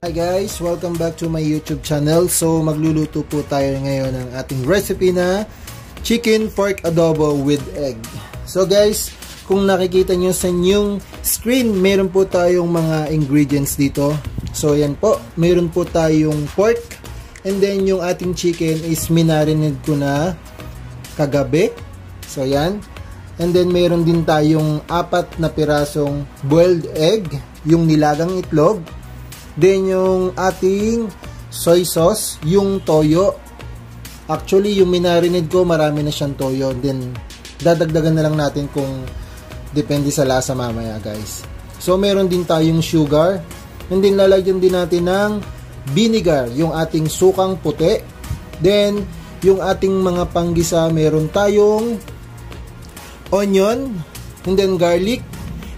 Hi guys, welcome back to my YouTube channel. So magluluto po tayo ngayon ng ating recipe na chicken pork adobo with egg. So guys, kung nakikita nyo sa inyong screen, meron po tayong mga ingredients dito. So yan po, meron po tayong pork, and then yung ating chicken is minarinate ko na kagabi. So yan. And then meron din tayong 4 na pirasong boiled egg, yung nilagang itlog. Then yung ating soy sauce, yung toyo. Actually yung minarinate ko, marami na siyang toyo. Then dadagdagan na lang natin kung depende sa lasa mamaya guys. So meron din tayong sugar. And then lalagyan din natin ng vinegar, yung ating sukang puti. Then yung ating mga panggisa, meron tayong onion, and then garlic,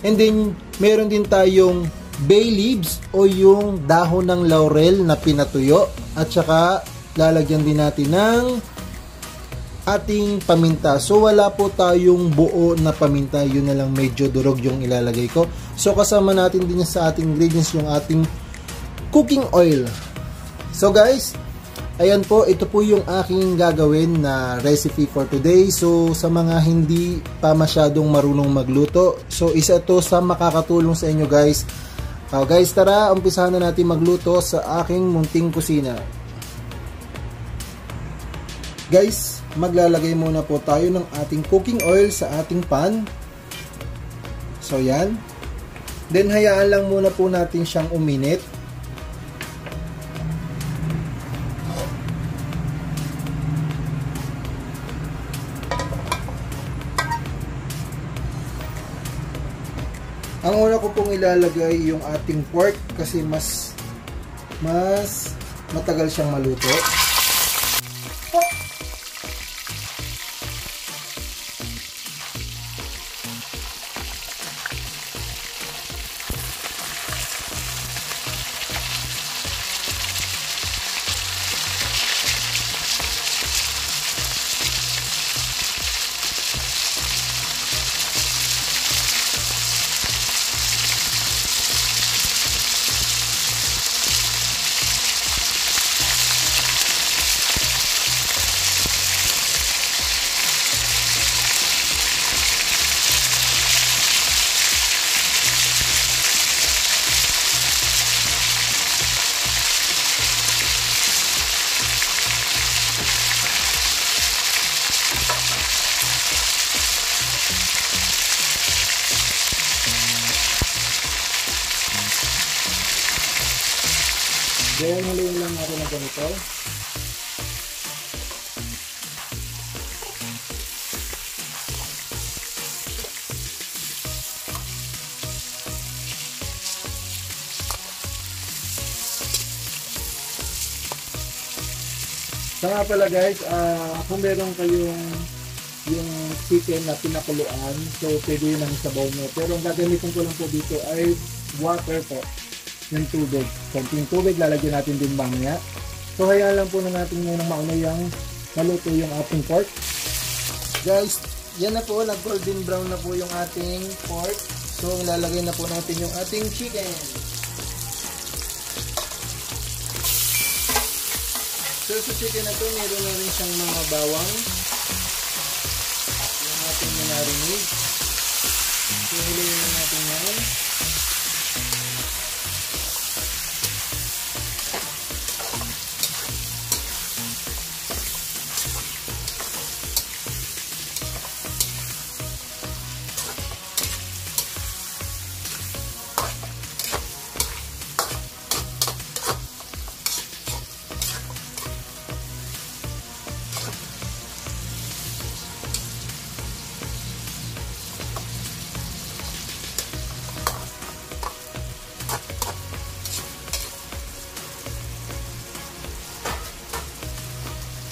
and then meron din tayong bay leaves o yung dahon ng laurel na pinatuyo, at saka lalagyan din natin ng ating paminta. So wala po tayong buo na paminta, yun na lang medyo durog yung ilalagay ko. So kasama natin din sa ating ingredients yung ating cooking oil. So guys, ayan po, ito po yung aking gagawin na recipe for today. So sa mga hindi pa masyadong marunong magluto, so isa to sa makakatulong sa inyo guys. Guys, tara, umpisahan na natin magluto sa aking munting kusina. Guys, maglalagay muna po tayo ng ating cooking oil sa ating pan. So yan. Then hayaan lang muna po natin siyang uminit. Ang una ko pong ilalagay yung ating pork kasi mas matagal siyang maluto. Then, huliin lang natin na ganito. So nga pala guys, kung meron kayong yung chicken na pinakuluan, so pwede yun ang sabaw nyo. Pero ang gagamitin ko lang po dito ay water po. Yung tubig. Konting tubig, lalagyan natin din mamaya. So, hayaan lang po na natin munang mauna yung maluto yung ating pork. Guys, yan na po. Nag-golden brown na po yung ating pork. So, ilalagay na po natin yung ating chicken. So, sa chicken na to, meron na rin siyang mga bawang. Yung ating minarinade. So, huliin na natin yan.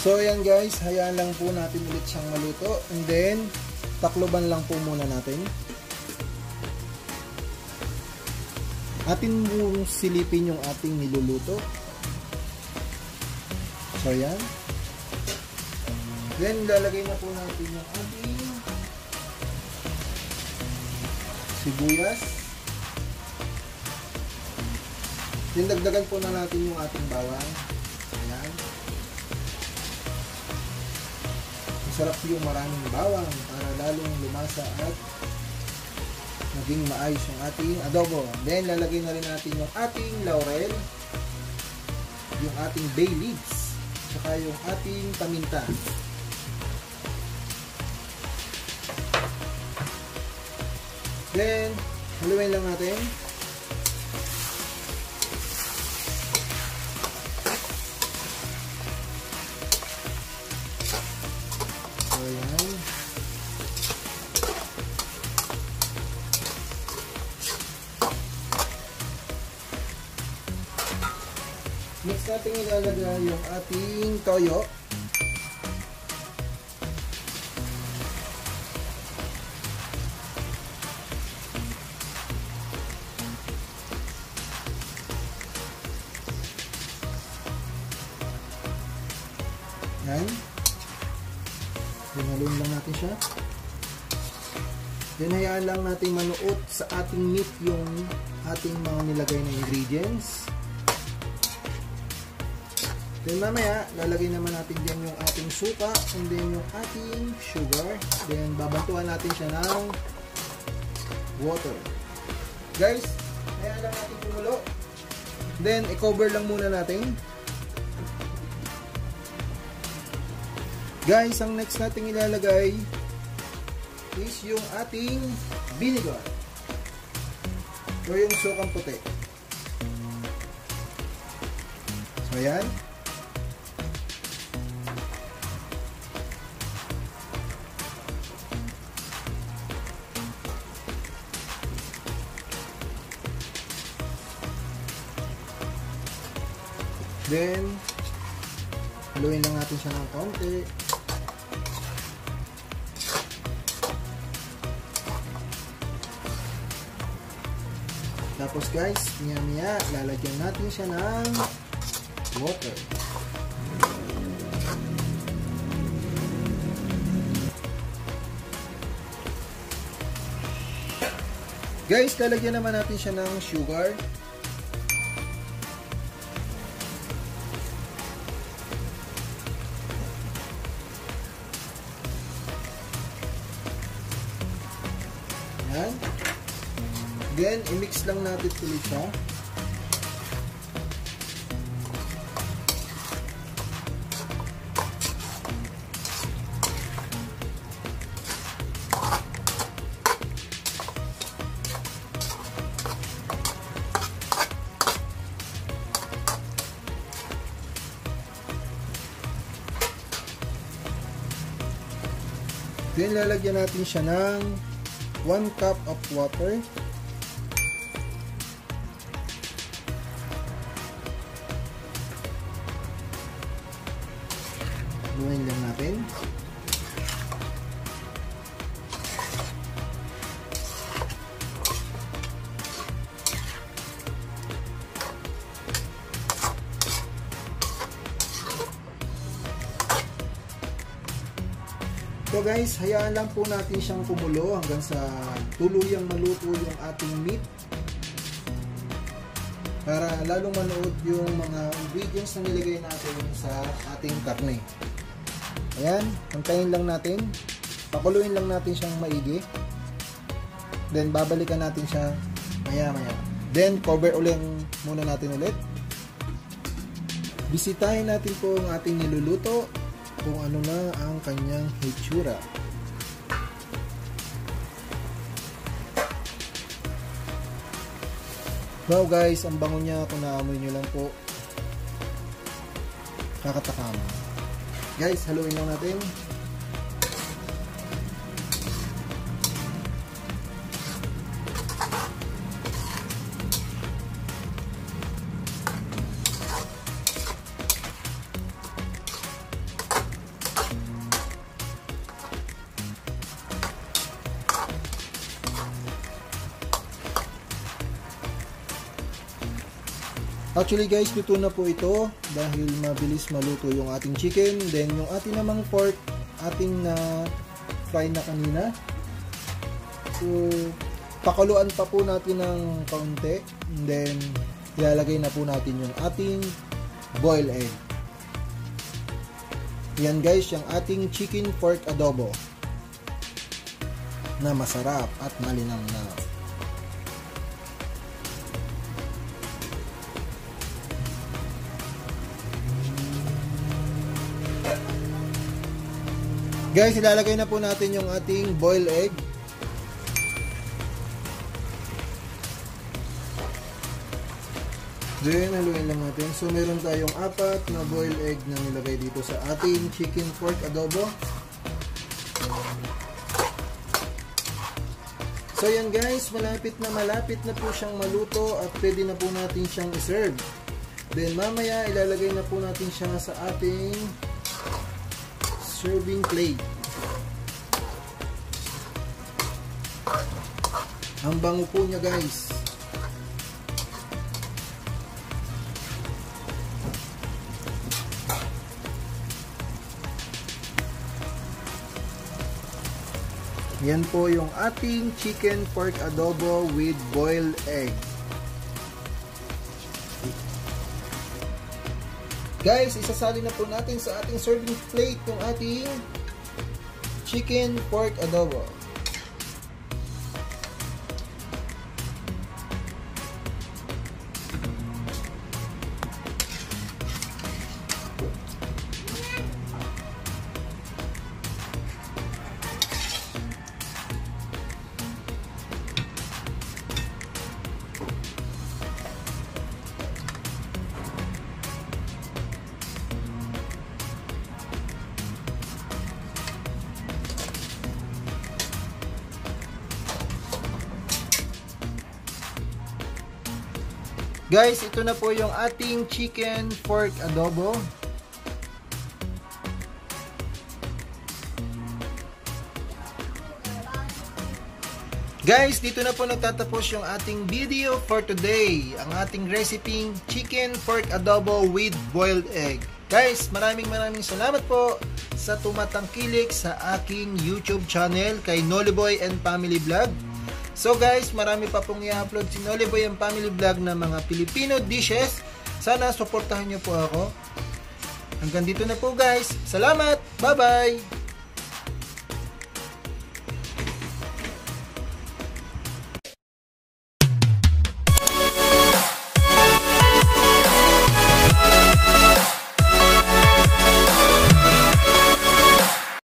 So ayan guys, hayaan lang po natin ulit siyang maluto, and then takloban lang po muna natin. Atin mong silipin yung ating niluluto. So ayan. Then lalagay na po natin yung ating sibuyas. Then dagdagan po na natin yung ating bawang. Ayan. Masarap yung maraming bawang para lalong lumasa at maging maayos yung ating adobo. Then lalagay na rin natin yung ating laurel, yung ating bay leaves, saka yung ating paminta. Then haluin lang natin. So ayan. Next natin ilalagay yung ating toyo. Yan. Haluin lang natin siya. Then hayaan lang natin manuot sa ating meat yung ating mga nilagay na ingredients. Then mamaya, lalagay naman natin dyan yung ating suka and then yung ating sugar. Then babantuan natin siya ng water. Guys, hayaan lang natin kumulo. Then i-cover lang muna natin. Guys, ang next nating ilalagay is yung ating vinegar o yung sukang puti. So ayan. Then haluin lang natin siya ng konti. Tapos guys, maya lalagyan natin siya ng water. Guys, lalagyan naman natin siya ng sugar. Yan. Then, i-mix lang natin ulit siya. Then, lalagyan natin siya ng 1 cup of water. Haluin lang natin. So guys, hayaan lang po natin siyang kumulo hanggang sa tuluyang maluto yung ating meat. Para lalong manood yung mga ingredients na nilagay natin sa ating karne. Ayan, antayin lang natin. Pakuluin lang natin siyang maigi. Then babalikan natin siya maya-maya. Then cover ulit muna natin ulit. Bisitahin natin po ang ating niluluto kung ano na ang kanyang hitsura. Wow guys, ang bango niya. Kung naamoy nyo lang po, kakatakam. Guys, haluin lang natin. Actually guys, luto na po ito dahil mabilis maluto yung ating chicken. Then yung ating namang pork, ating na fry na kanina. So pakuluan pa po natin ng kaunti. And then ilalagay na po natin yung ating boiled egg. Yan guys, yung ating chicken pork adobo na masarap at malinamnam. Guys, ilalagay na po natin yung ating boiled egg. Then, haluin lang natin. So, meron tayong 4 na boiled egg na nilagay dito sa ating chicken pork adobo. So, yan guys, malapit na po siyang maluto at pwede na po natin siyang iserve. Then, mamaya, ilalagay na po natin siya sa ating serving plate. Ang bango po niya guys. Yan po yung ating chicken pork adobo with boiled egg. Guys, isasali na po natin sa ating serving plate yung ating chicken pork adobo. Guys, ito na po yung ating chicken pork adobo. Guys, dito na po nagtatapos yung ating video for today. Ang ating recipe, chicken pork adobo with boiled egg. Guys, maraming salamat po sa tumatangkilik sa aking YouTube channel kay Noliboy and Family Vlog. So guys, marami pa pong i-upload si Noliboy and Family Vlog na mga Filipino dishes. Sana suportahan niyo po ako. Hanggang dito na po guys. Salamat! Bye-bye!